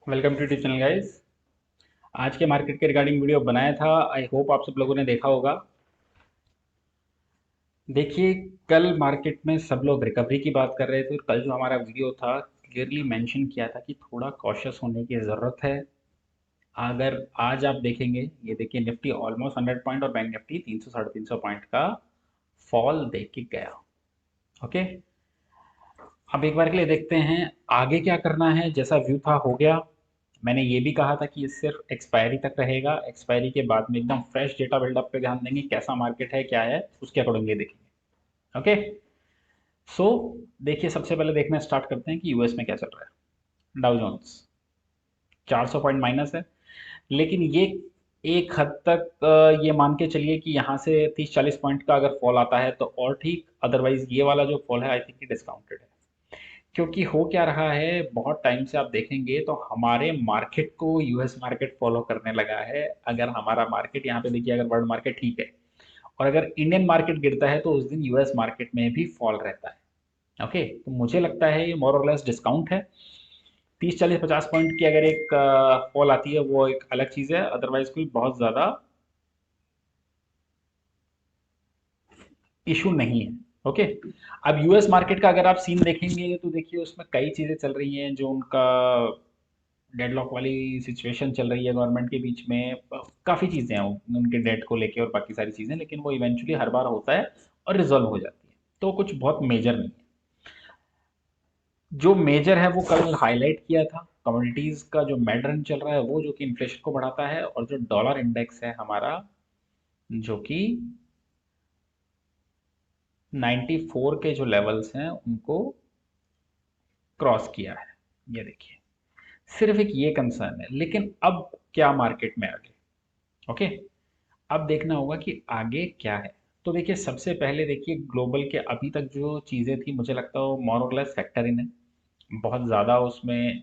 Welcome to YouTube channel guys. आज के market के रिगार्डिंग वीडियो बनाया था। आई होप आप सब लोगों ने देखा होगा। देखिए, कल मार्केट में सब लोग रिकवरी की बात कर रहे थे और कल जो हमारा वीडियो था क्लियरली मेंशन किया था कि थोड़ा कॉशियस होने की ज़रूरत है। अगर आज आप देखेंगे, ये देखिए निफ्टी ऑलमोस्ट 100 पॉइंट और बैंक निफ्टी 300 साढ़े 300 पॉइंट का फॉल देख के गया। ओके, अब एक बार के लिए देखते हैं आगे क्या करना है। जैसा व्यू था हो गया। मैंने ये भी कहा था कि ये सिर्फ एक्सपायरी तक रहेगा। एक्सपायरी के बाद में एकदम फ्रेश डेटा बिल्डअप पे ध्यान देंगे, कैसा मार्केट है क्या है उसके अकॉर्डिंग ये देखेंगे। ओके, सो देखिए, सबसे पहले देखना स्टार्ट करते हैं कि यूएस में क्या चल रहा है। डाउ जोन्स 400 पॉइंट माइनस है, लेकिन ये एक हद तक ये मान के चलिए कि यहाँ से 30-40 पॉइंट का अगर फॉल आता है तो और ठीक, अदरवाइज ये वाला जो फॉल है आई थिंक डिस्काउंटेड है। क्योंकि हो क्या रहा है, बहुत टाइम से आप देखेंगे तो हमारे मार्केट को यूएस मार्केट फॉलो करने लगा है। अगर हमारा मार्केट यहाँ पे देखिए, अगर वर्ल्ड मार्केट ठीक है और अगर इंडियन मार्केट गिरता है तो उस दिन यूएस मार्केट में भी फॉल रहता है। ओके, तो मुझे लगता है ये मोर और लेस डिस्काउंट है। 30-40-50 पॉइंट की अगर एक फॉल आती है वो एक अलग चीज़ है, अदरवाइज कोई बहुत ज़्यादा इशू नहीं है। ओके, अब यूएस मार्केट का अगर आप सीन देखेंगे तो देखिए उसमें कई चीज़ें चल रही हैं। जो उनका डेडलॉक वाली सिचुएशन चल रही है गवर्नमेंट के बीच में, काफ़ी चीज़ें हैं उनके डेट को लेके और बाकी सारी चीज़ें, लेकिन वो इवेंचुअली हर बार होता है और रिजॉल्व हो जाती है, तो कुछ बहुत मेजर नहीं है। जो मेजर है वो कल हाईलाइट किया था, कमोडिटीज़ का जो मैडरन चल रहा है वो, जो कि इन्फ्लेशन को बढ़ाता है, और जो डॉलर इंडेक्स है हमारा, जो कि 94 के जो लेवल्स हैं उनको क्रॉस किया है। ये देखिए, सिर्फ एक ये कंसर्न है, लेकिन अब क्या मार्केट में आगे। ओके, अब देखना होगा कि आगे क्या है। तो देखिए, सबसे पहले देखिए ग्लोबल के अभी तक जो चीज़ें थी, मुझे लगता है वो मोर और लेस फैक्टर इन है। बहुत ज़्यादा उसमें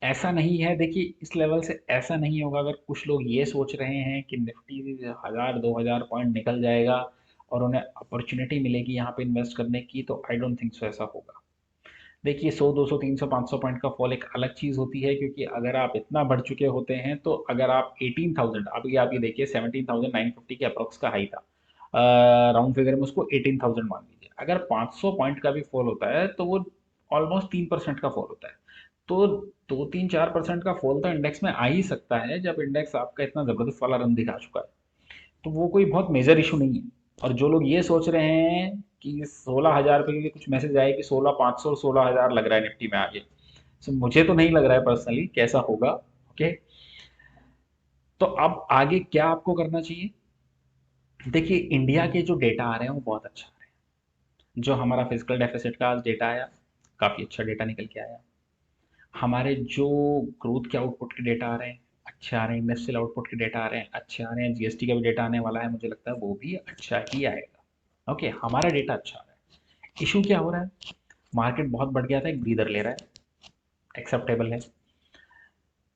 ऐसा नहीं है। देखिए, इस लेवल से ऐसा नहीं होगा। अगर कुछ लोग ये सोच रहे हैं कि निफ्टी 1000-2000 पॉइंट निकल जाएगा और उन्हें अपॉर्चुनिटी मिलेगी यहाँ पे इन्वेस्ट करने की, तो आई डोंट थिंक सो ऐसा होगा। देखिए, 100, 200, 300, 500 पॉइंट का फॉल एक अलग चीज़ होती है, क्योंकि अगर आप इतना बढ़ चुके होते हैं तो अगर आप 18,000, अभी आप ये देखिए 17,950 के अप्रोक्स का हाई था, राउंड फिगर में उसको 18,000 मान लीजिए। अगर 500 पॉइंट का भी फॉल होता है तो वो ऑलमोस्ट 3% का फॉल होता है। तो 2-3-4% का फॉल तो इंडेक्स में आ ही सकता है जब इंडेक्स आपका इतना ज़बरदस्त वाला रन दिखा चुका है। तो वो कोई बहुत मेजर इशू नहीं है। और जो लोग ये सोच रहे हैं कि 16,000 पे, क्योंकि कुछ मैसेज आए कि 16,500 16,000 लग रहा है निफ्टी में आगे, so, मुझे तो नहीं लग रहा है पर्सनली कैसा होगा। ओके, तो अब आगे क्या आपको करना चाहिए। देखिए, इंडिया के जो डेटा आ रहे हैं वो बहुत अच्छा आ रहे हैं। जो हमारा फिजिकल डेफिसिट का आज डेटा आया, काफ़ी अच्छा डेटा निकल के आया। हमारे जो ग्रोथ के आउटपुट के डेटा आ रहे हैं अच्छे आ रहे हैं। इंडस्ट्रियल आउटपुट के डेटा आ रहे हैं अच्छे आ रहे हैं। जीएसटी का भी डेटा आने वाला है, मुझे लगता है वो भी अच्छा ही आएगा। ओके, हमारा डेटा अच्छा आ रहा है। इशू क्या हो रहा है, मार्केट बहुत बढ़ गया था, एक ब्रीदर ले रहा है, एक्सेप्टेबल है।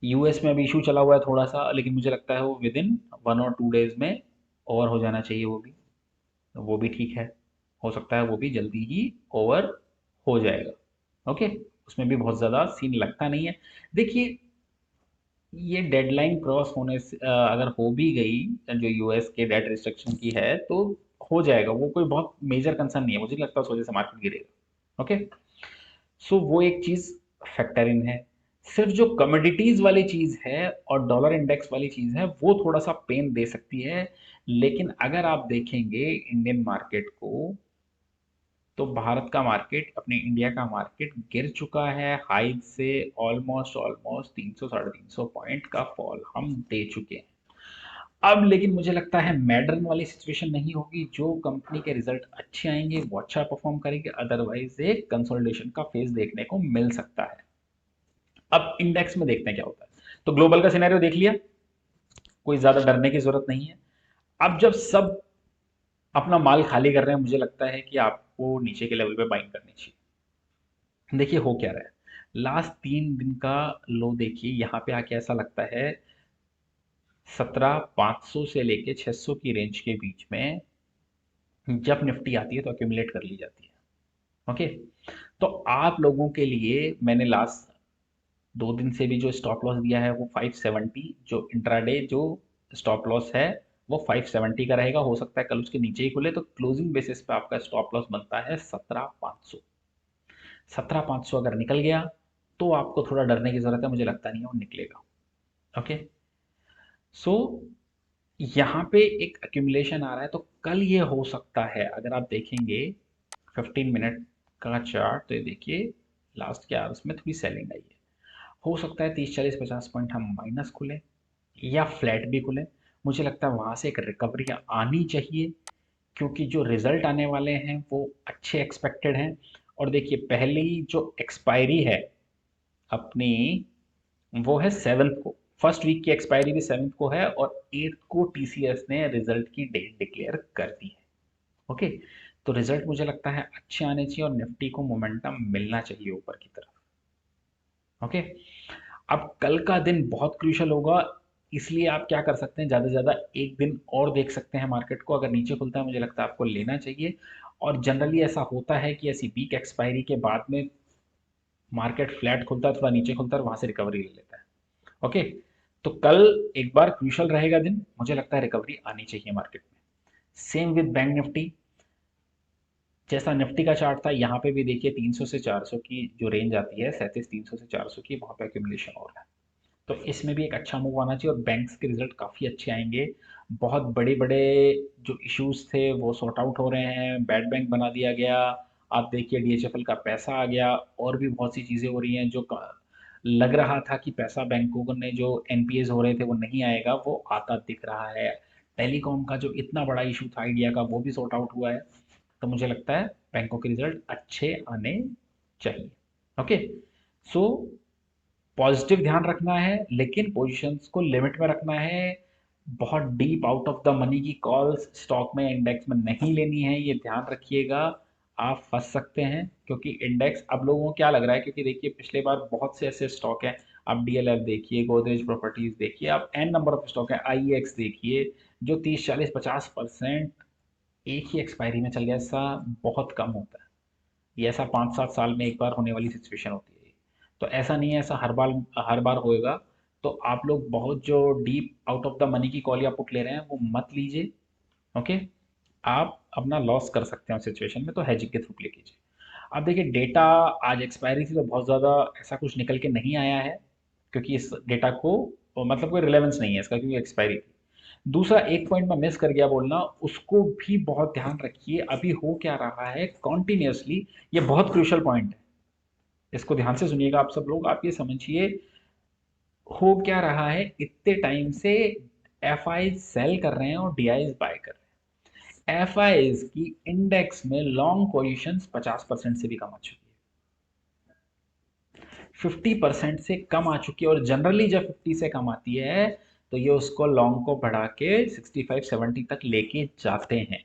यूएस में अभी इशू चला हुआ है थोड़ा सा, लेकिन मुझे लगता है वो विद इन 1 और 2 डेज में ओवर हो जाना चाहिए। वो भी ठीक है। हो सकता है वो भी जल्दी ही ओवर हो जाएगा। ओके, उसमें भी बहुत ज़्यादा सीन लगता नहीं है। देखिए, ये डेडलाइन क्रॉस होने से अगर हो भी गई जो यूएस के डेट रिस्ट्रिक्शन की है, तो हो जाएगा। वो कोई बहुत मेजर कंसर्न नहीं है, मुझे नहीं लगता उस वजह से मार्केट गिरेगा। ओके, सो वो एक चीज फैक्टर इन है। सिर्फ जो कमोडिटीज वाली चीज है और डॉलर इंडेक्स वाली चीज है वो थोड़ा सा पेन दे सकती है। लेकिन अगर आप देखेंगे इंडियन मार्केट को, तो भारत का मार्केट, अपने इंडिया का मार्केट गिर चुका है हाई से। ऑलमोस्ट ऑलमोस्ट 300 साढ़े 300 पॉइंट का फॉल हम दे चुके हैं। अब लेकिन मुझे लगता है मैडर्न वाली सिचुएशन नहीं होगी। जो कंपनी के रिजल्ट अच्छे आएंगे वो अच्छा परफॉर्म करेंगे, अदरवाइज एक कंसोलिडेशन का फेज देखने को मिल सकता है। अब इंडेक्स में देखते हैं क्या होता है। तो ग्लोबल का सिनेरियो देख लिया, कोई ज्यादा डरने की जरूरत नहीं है। अब जब सब अपना माल खाली कर रहे हैं, मुझे लगता है कि आपको नीचे के लेवल पे बाइंग करनी चाहिए। देखिए, हो क्या रहा है, लास्ट 3 दिन का लो देखिए, यहाँ पे आके ऐसा लगता है 17,500 से लेके 600 की रेंज के बीच में जब निफ्टी आती है तो अक्यूमुलेट कर ली जाती है। ओके, तो आप लोगों के लिए मैंने लास्ट 2 दिन से भी जो स्टॉप लॉस दिया है वो 570, जो इंट्राडे जो स्टॉप लॉस है वो 570 का रहेगा। हो सकता है कल उसके नीचे ही खुले, तो क्लोजिंग बेसिस पे आपका स्टॉप लॉस बनता है 17,500। 17,500 अगर निकल गया तो आपको थोड़ा डरने की जरूरत है, मुझे लगता नहीं है वो निकलेगा। ओके, सो यहाँ पे एक एक्यूमुलेशन आ रहा है, तो कल ये हो सकता है, अगर आप देखेंगे 15 मिनट का चार्ट, तो ये देखिए लास्ट के आवर्स में थोड़ी सेलिंग आई है। हो सकता है 30 40 50 पॉइंट हम माइनस खुले या फ्लैट भी खुले। मुझे लगता है वहां से एक रिकवरी आनी चाहिए, क्योंकि जो रिजल्ट आने वाले हैं वो अच्छे एक्सपेक्टेड हैं। और देखिए पहली जो एक्सपायरी है अपनी, वो है 7th को। फर्स्ट वीक की एक्सपायरी भी 7th को है, और 8th को टीसीएस ने रिजल्ट की डेट डिक्लेयर कर दी है। ओके, तो रिजल्ट मुझे लगता है अच्छे आने चाहिए और निफ्टी को मोमेंटम मिलना चाहिए ऊपर की तरफ। ओके, अब कल का दिन बहुत क्रूशियल होगा, इसलिए आप क्या कर सकते हैं, ज़्यादा से ज़्यादा एक दिन और देख सकते हैं मार्केट को। अगर नीचे खुलता है मुझे लगता है आपको लेना चाहिए, और जनरली ऐसा होता है कि ऐसी वीक एक्सपायरी के बाद में मार्केट फ्लैट खुलता है, थोड़ा नीचे खुलता है और वहां से रिकवरी ले लेता है। ओके, तो कल एक बार क्रूशियल रहेगा दिन, मुझे लगता है रिकवरी आनी चाहिए मार्केट में। सेम विद बैंक निफ्टी, जैसा निफ्टी का चार्ट था, यहाँ पे भी देखिए 300 से 400 की जो रेंज आती है, 37 300 से 400 की, वहाँ पे एक्यूमुलेशन हो रहा है। तो इसमें भी एक अच्छा मूव आना चाहिए, और बैंक्स के रिजल्ट काफ़ी अच्छे आएंगे। बहुत बड़े बड़े जो इश्यूज थे वो सॉर्ट आउट हो रहे हैं, बैड बैंक बना दिया गया। आप देखिए डीएचएफएल का पैसा आ गया, और भी बहुत सी चीज़ें हो रही हैं। जो लग रहा था कि पैसा बैंकों ने जो एनपीएस हो रहे थे वो नहीं आएगा, वो आता दिख रहा है। टेलीकॉम का जो इतना बड़ा इशू था आइडिया का, वो भी सॉर्ट आउट हुआ है। तो मुझे लगता है बैंकों के रिजल्ट अच्छे आने चाहिए। ओके, सो पॉजिटिव ध्यान रखना है, लेकिन पोजीशंस को लिमिट में रखना है। बहुत deep out of the money की कॉल्स स्टॉक में, इंडेक्स में नहीं लेनी है, ये ध्यान रखिएगा। आप फंस सकते हैं, क्योंकि इंडेक्स अब लोगों को क्या लग रहा है, क्योंकि देखिए पिछले बार बहुत से ऐसे स्टॉक हैं। आप डीएलएफ देखिए, गोदरेज प्रॉपर्टीज देखिए, आप एन नंबर ऑफ स्टॉक है, आईएक्स देखिए, जो 30 40 50% एक ही एक्सपायरी में चल गया। ऐसा बहुत कम होता है, ये ऐसा 5 7 साल में एक बार होने वाली सिचुएशन होती है। तो ऐसा नहीं है ऐसा हर बार होएगा। तो आप लोग बहुत जो deep out of the money की कॉल या पुट ले रहे हैं वो मत लीजिए। ओके, आप अपना लॉस कर सकते हैं उस सिचुएशन में, तो हेजिंग के थ्रू प्ले कीजिए। अब देखिए डेटा, आज एक्सपायरी थी तो बहुत ज़्यादा ऐसा कुछ निकल के नहीं आया है, क्योंकि इस डेटा को मतलब कोई रिलेवेंस नहीं है इसका, क्योंकि एक्सपायरी थी। दूसरा एक पॉइंट मैं मिस कर गया बोलना, उसको भी बहुत ध्यान रखिए। अभी हो क्या रहा है कॉन्टिन्यूसली, ये बहुत क्रूशियल पॉइंट है, इसको ध्यान से सुनिएगा आप सब लोग। आप ये समझिए हो क्या रहा है, इतने टाइम से एफ आई सेल कर रहे हैं और डी आई बाय कर रहे हैं। एफ आई की इंडेक्स में लॉन्ग पोजिशन 50% से भी कम आ चुकी है, 50% से कम आ चुकी है। और जनरली जब 50 से कम आती है तो ये उसको लॉन्ग को बढ़ा के 65 70 तक लेके जाते हैं।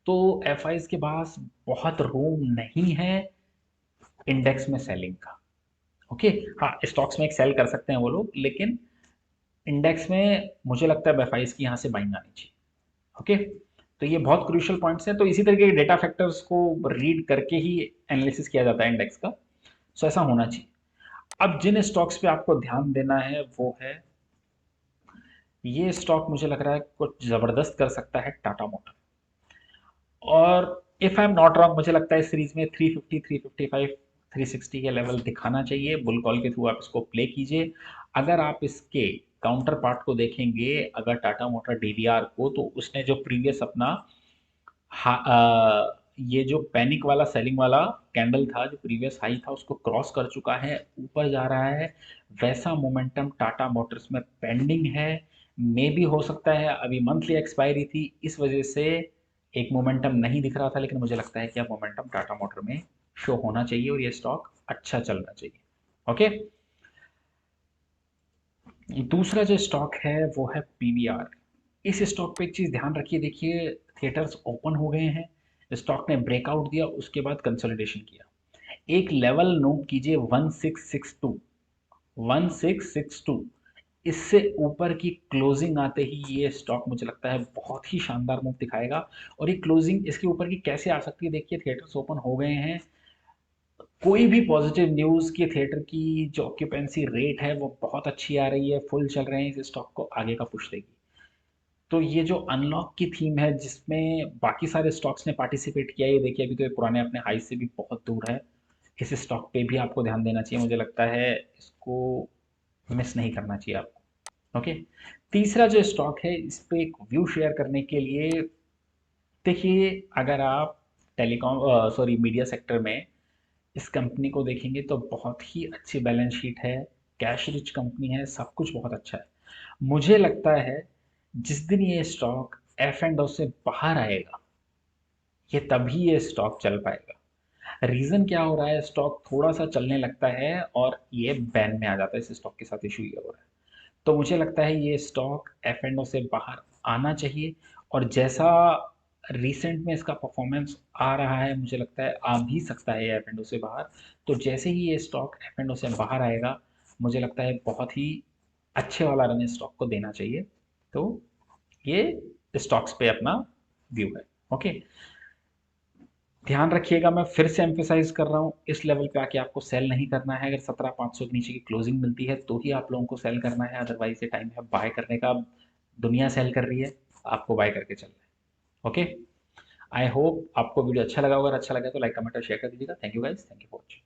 तो एफ आई के पास बहुत रूम नहीं है इंडेक्स में सेलिंग का। ओके, हाँ स्टॉक्स में एक सेल कर सकते हैं वो लोग, लेकिन इंडेक्स में मुझे लगता है एफ की यहाँ से बाइंग आनी चाहिए। ओके, तो ये बहुत क्रूशियल पॉइंट्स हैं। तो इसी तरीके के डेटा फैक्टर्स को रीड करके ही एनालिसिस किया जाता है इंडेक्स का। सो ऐसा होना चाहिए। अब जिन स्टॉक्स पे आपको ध्यान देना है वो है, ये स्टॉक मुझे लग रहा है कुछ जबरदस्त कर सकता है, टाटा मोटर। और if I am not wrong, मुझे लगता है इस सीरीज में 350 355 360 के लेवल दिखाना चाहिए। बुल कॉल के थ्रू आप इसको प्ले कीजिए। अगर आप इसके काउंटर पार्ट को देखेंगे, अगर टाटा मोटर डीवीआर को, तो उसने जो प्रीवियस अपना ये जो पैनिक वाला सेलिंग वाला कैंडल था, जो प्रीवियस हाई था, उसको क्रॉस कर चुका है, ऊपर जा रहा है। वैसा मोमेंटम टाटा मोटर्स में पेंडिंग है। मे भी हो सकता है अभी मंथली एक्सपायरी थी, इस वजह से एक मोमेंटम नहीं दिख रहा था, लेकिन मुझे लगता है कि अब मोमेंटम टाटा मोटर में शो होना चाहिए और ये स्टॉक अच्छा चलना चाहिए। ओके, दूसरा जो स्टॉक है वो है पीवीआर। इस स्टॉक पे एक चीज ध्यान रखिए, देखिए थिएटर्स ओपन हो गए हैं, स्टॉक ने ब्रेकआउट दिया, उसके बाद कंसोलिडेशन किया। एक लेवल नोट कीजिए 1662, 1662। इससे ऊपर की क्लोजिंग आते ही ये स्टॉक मुझे लगता है बहुत ही शानदार मूव दिखाएगा। और ये क्लोजिंग इसके ऊपर की कैसे आ सकती है, देखिए थिएटर्स ओपन हो गए हैं, कोई भी पॉजिटिव न्यूज़ की थिएटर की जो ऑक्यूपेंसी रेट है वो बहुत अच्छी आ रही है, फुल चल रहे हैं, इस स्टॉक को आगे का पुश देगी। तो ये जो अनलॉक की थीम है जिसमें बाकी सारे स्टॉक्स ने पार्टिसिपेट किया है, ये देखिए अभी तो ये पुराने अपने हाई से भी बहुत दूर है। इस स्टॉक पे भी आपको ध्यान देना चाहिए, मुझे लगता है इसको मिस नहीं करना चाहिए आपको। ओके, तीसरा जो स्टॉक है इस पे एक व्यू शेयर करने के लिए, देखिए अगर आप टेलीकॉम सॉरी मीडिया सेक्टर में इस कंपनी को देखेंगे तो बहुत ही अच्छी बैलेंस शीट है, कैश रिच कंपनी है, सब कुछ बहुत अच्छा है। मुझे लगता है जिस दिन ये स्टॉक एफ एंड ओ से बाहर आएगा, ये तभी ये स्टॉक चल पाएगा। रीज़न क्या हो रहा है, स्टॉक थोड़ा सा चलने लगता है और ये बैन में आ जाता है, इस स्टॉक के साथ इशू ये हो रहा है। तो मुझे लगता है ये स्टॉक एफ एंड ओ से बाहर आना चाहिए, और जैसा रिसेंट में इसका परफॉर्मेंस आ रहा है मुझे लगता है आ भी सकता है एफ एंड ओ से बाहर। तो जैसे ही ये स्टॉक एफ एंड ओ से बाहर आएगा, मुझे लगता है बहुत ही अच्छे वाला रन इस स्टॉक को देना चाहिए। तो ये स्टॉक्स पे अपना व्यू है। ओके, ध्यान रखिएगा, मैं फिर से एम्फेसाइज कर रहा हूँ, इस लेवल पे आके आपको सेल नहीं करना है। अगर 17,500 के नीचे की क्लोजिंग मिलती है तो ही आप लोगों को सेल करना है, अदरवाइज ये टाइम है बाय करने का। दुनिया सेल कर रही है, आपको बाय करके चलना है। ओके, आई होप आपको वीडियो अच्छा लगा होगा, अच्छा लगा तो लाइक कमेंट और शेयर कर दीजिएगा। Thank you guys, thank you for watching.